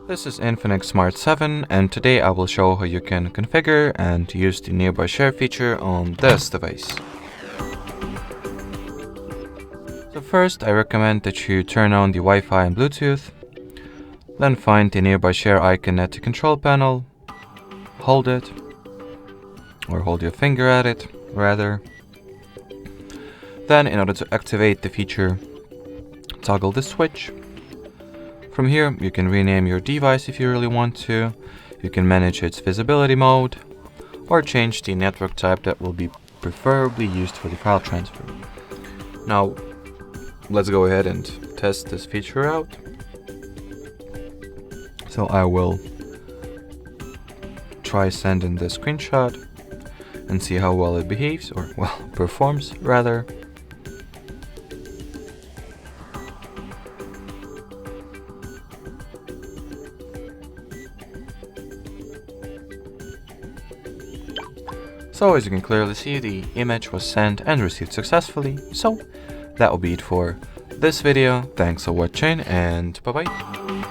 This is Infinix Smart 7, and today I will show how you can configure and use the nearby share feature on this device. So first, I recommend that you turn on the Wi-Fi and Bluetooth, then find the nearby share icon at the control panel, hold it, or hold your finger at it, rather. Then, in order to activate the feature, toggle the switch. From here, you can rename your device if you really want to. You can manage its visibility mode, or change the network type that will be preferably used for the file transfer. Now, let's go ahead and test this feature out. So I will try sending the screenshot and see how well it behaves, or well, performs rather. So as you can clearly see, the image was sent and received successfully. So that will be it for this video. Thanks for watching, and bye bye.